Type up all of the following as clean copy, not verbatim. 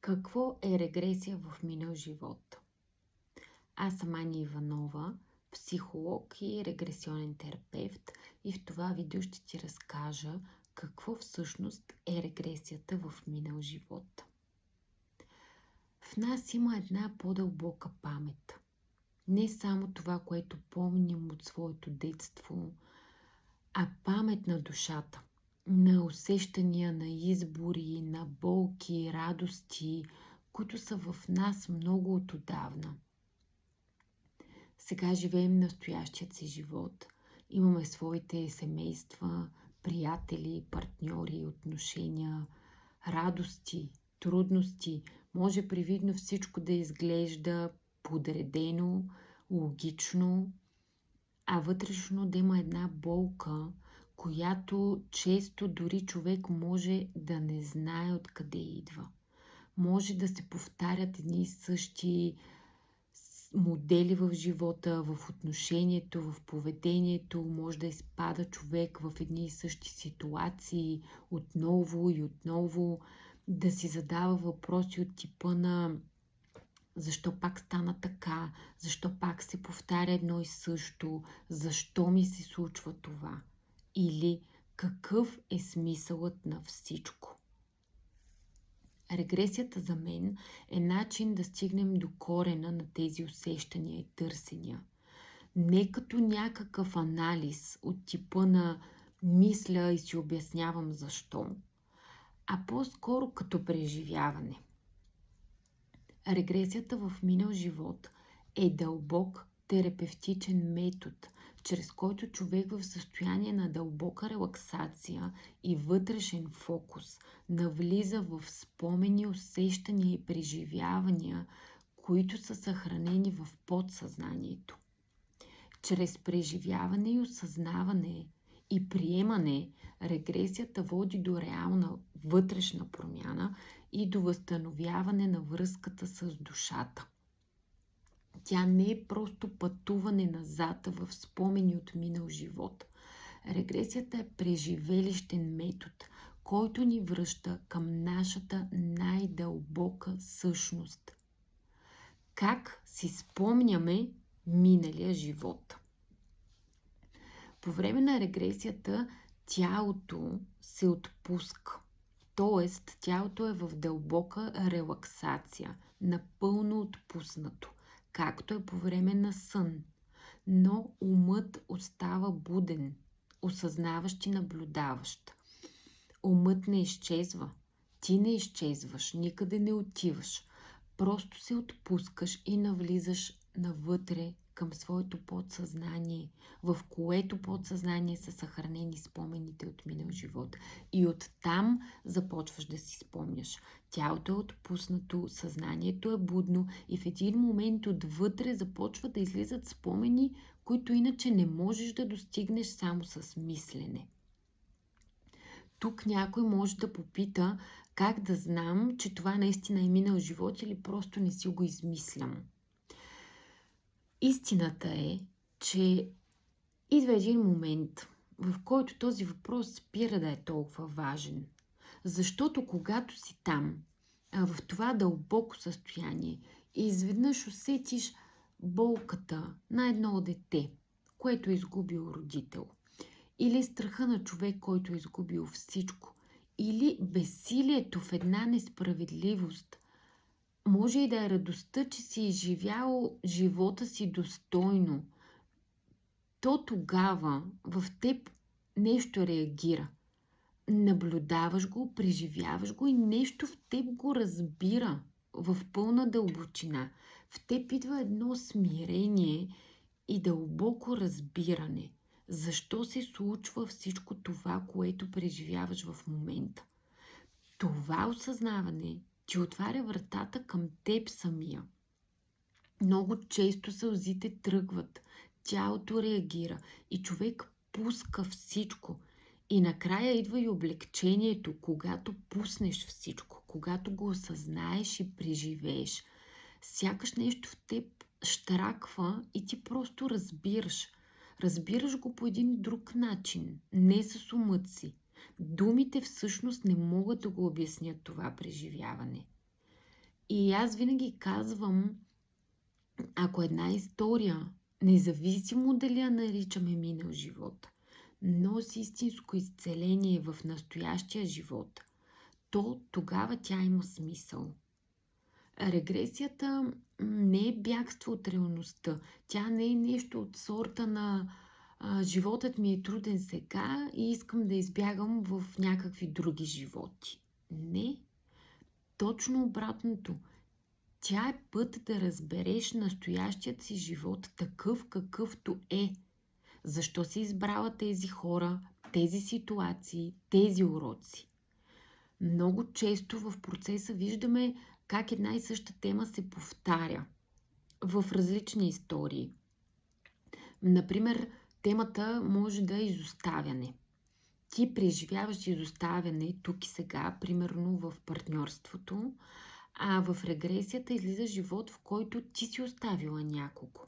Какво е регресия в минал живот? Аз съм Ани Иванова, психолог и регресионен терапевт, и в това видео ще ти разкажа какво всъщност е регресията в минал живот. В нас има една по-дълбока памет. Не само това, което помним от своето детство, а памет на душата, на усещания, на избори, на болки, радости, които са в нас много от отдавна. Сега живеем настоящият си живот. Имаме своите семейства, приятели, партньори, отношения, радости, трудности. Може привидно всичко да изглежда подредено, логично, а вътрешно да има една болка, която често дори човек може да не знае откъде идва. Може да се повтарят едни и същи модели в живота, в отношението, в поведението. Може да изпада човек в едни и същи ситуации отново и отново, да си задава въпроси от типа на защо пак стана така, защо пак се повтаря едно и също, защо ми се случва това, или какъв е смисълът на всичко. Регресията за мен е начин да стигнем до корена на тези усещания и търсения. Не като някакъв анализ от типа на мисля и си обяснявам защо, а по-скоро като преживяване. Регресията в минал живот е дълбок терапевтичен метод, чрез който човек в състояние на дълбока релаксация и вътрешен фокус навлиза в спомени, усещания и преживявания, които са съхранени в подсъзнанието. Чрез преживяване и осъзнаване и приемане, регресията води до реална вътрешна промяна и до възстановяване на връзката с душата. Тя не е просто пътуване назад в спомени от минал живот. Регресията е преживелищен метод, който ни връща към нашата най-дълбока същност. Как си спомняме миналия живот? По време на регресията тялото се отпуска. Тоест, тялото е в дълбока релаксация, напълно отпуснато, както е по време на сън. Но умът остава буден, осъзнаващ и наблюдаващ. Умът не изчезва. Ти не изчезваш, никъде не отиваш. Просто се отпускаш и навлизаш навътре към своето подсъзнание, в което подсъзнание са съхранени спомените от минал живот. И оттам започваш да си спомняш. Тялото е отпуснато, съзнанието е будно и в един момент отвътре започва да излизат спомени, които иначе не можеш да достигнеш само с мислене. Тук някой може да попита как да знам, че това наистина е минал живот или просто не си го измислям. Истината е, че идва един момент, в който този въпрос спира да е толкова важен. Защото когато си там, в това дълбоко състояние, и изведнъж усетиш болката на едно дете, което е изгубил родител, или страха на човек, който е изгубил всичко, или безсилието в една несправедливост, може и да е радостта, че си изживял живота си достойно, то тогава в теб нещо реагира. Наблюдаваш го, преживяваш го и нещо в теб го разбира в пълна дълбочина. В теб идва едно смирение и дълбоко разбиране. Защо се случва всичко това, което преживяваш в момента? Това осъзнаване ти отваря вратата към теб самия. Много често сълзите тръгват, тялото реагира и човек пуска всичко. И накрая идва и облегчението, когато пуснеш всичко, когато го осъзнаеш и преживееш. Сякаш нещо в теб щраква и ти просто разбираш. Разбираш го по един друг начин, не с умът си. Думите всъщност не могат да го обяснят това преживяване. И аз винаги казвам, ако една история, независимо дали я наричаме минал живот, носи истинско изцеление в настоящия живот, то тогава тя има смисъл. Регресията не е бягство от реалността. Тя не е нещо от сорта на животът ми е труден сега и искам да избягам в някакви други животи. Не, точно обратното. Тя е път да разбереш настоящият си живот такъв какъвто е. Защо си избрала тези хора, тези ситуации, тези уроци. Много често в процеса виждаме как една и съща тема се повтаря в различни истории. Например, темата може да е изоставяне. Ти преживяваш изоставяне тук и сега, примерно в партньорството, а в регресията излиза живот, в който ти си оставила някого.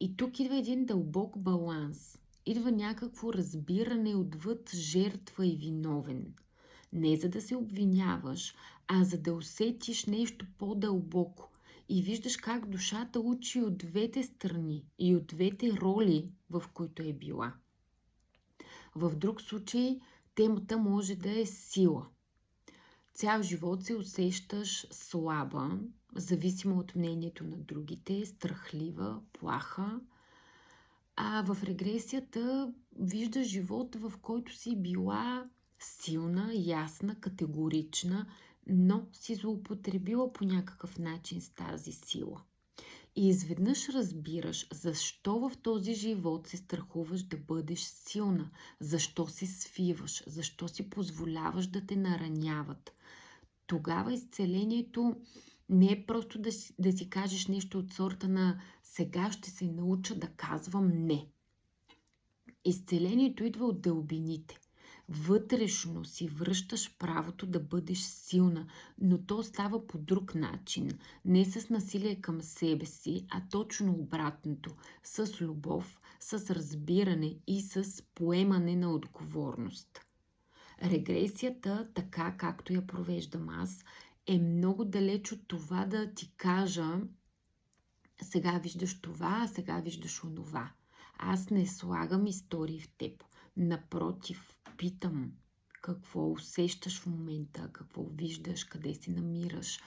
И тук идва един дълбок баланс. Идва някакво разбиране отвъд жертва и виновен. Не за да се обвиняваш, а за да усетиш нещо по-дълбоко и виждаш как душата учи от двете страни и от двете роли, в които е била. В друг случай темата може да е сила. Цял живот се усещаш слаба, зависимо от мнението на другите, страхлива, плаха. А в регресията виждаш живот, в който си била силна, ясна, категорична, но си злоупотребила по някакъв начин с тази сила. И изведнъж разбираш защо в този живот се страхуваш да бъдеш силна, защо се свиваш, защо си позволяваш да те нараняват. Тогава изцелението не е просто да си кажеш нещо от сорта на сега ще се науча да казвам не. Изцелението идва от дълбините. Вътрешно си връщаш правото да бъдеш силна, но то става по друг начин. Не с насилие към себе си, а точно обратното. С любов, с разбиране и с поемане на отговорност. Регресията, така както я провеждам аз, е много далеч от това да ти кажа сега виждаш това, а сега виждаш онова. Аз не слагам истории в теб. Напротив, питам какво усещаш в момента, какво виждаш, къде се намираш,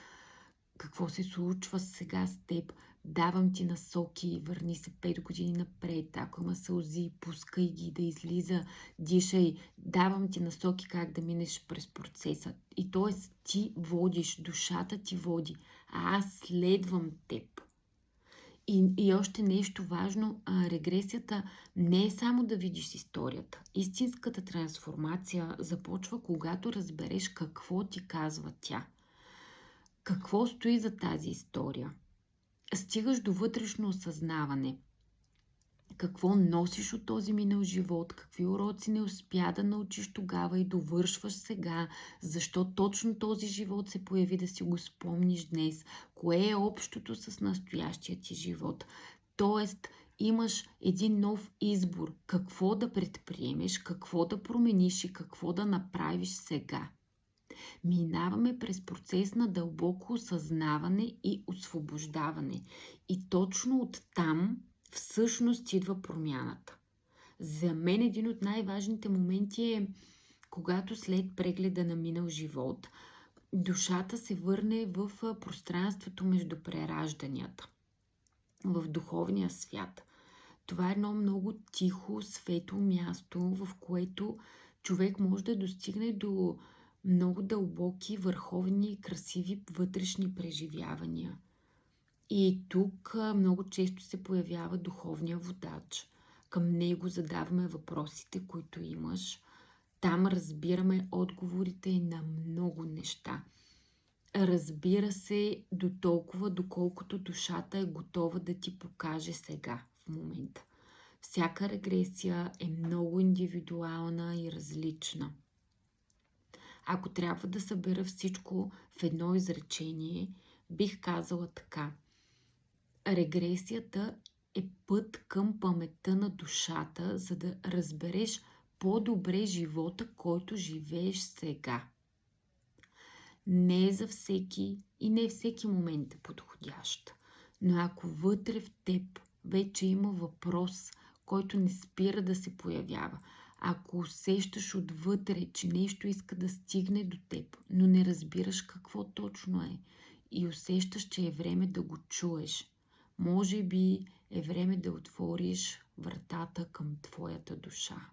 какво се случва сега с теб. Давам ти насоки, върни се 5 години напред. Ако има сълзи, пускай ги да излиза, дишай. Давам ти насоки как да минеш през процеса. И т.е. ти водиш, душата ти води, а аз следвам теб. И още нещо важно, регресията не е само да видиш историята. Истинската трансформация започва, когато разбереш какво ти казва тя. Какво стои за тази история? Стигаш до вътрешно осъзнаване. Какво носиш от този минал живот? Какви уроци не успя да научиш тогава и довършваш сега? Защо точно този живот се появи да си го спомниш днес? Кое е общото с настоящия ти живот? Тоест, имаш един нов избор. Какво да предприемеш, какво да промениш и какво да направиш сега. Минаваме през процес на дълбоко осъзнаване и освобождаване. И точно оттам всъщност идва промяната. За мен един от най-важните моменти е, когато след прегледа на минал живот, душата се върне в пространството между преражданията, в духовния свят. Това е едно много тихо, светло място, в което човек може да достигне до много дълбоки, върховни, красиви вътрешни преживявания. И тук много често се появява духовния водач. Към него задаваме въпросите, които имаш. Там разбираме отговорите на много неща. Разбира се, до толкова, доколкото душата е готова да ти покаже сега, в момента. Всяка регресия е много индивидуална и различна. Ако трябва да събера всичко в едно изречение, бих казала така. Регресията е път към паметта на душата, за да разбереш по-добре живота, който живееш сега. Не е за всеки и не всеки момент е подходящ. Но ако вътре в теб вече има въпрос, който не спира да се появява, ако усещаш отвътре, че нещо иска да стигне до теб, но не разбираш какво точно е и усещаш, че е време да го чуеш, може би е време да отвориш вратата към твоята душа.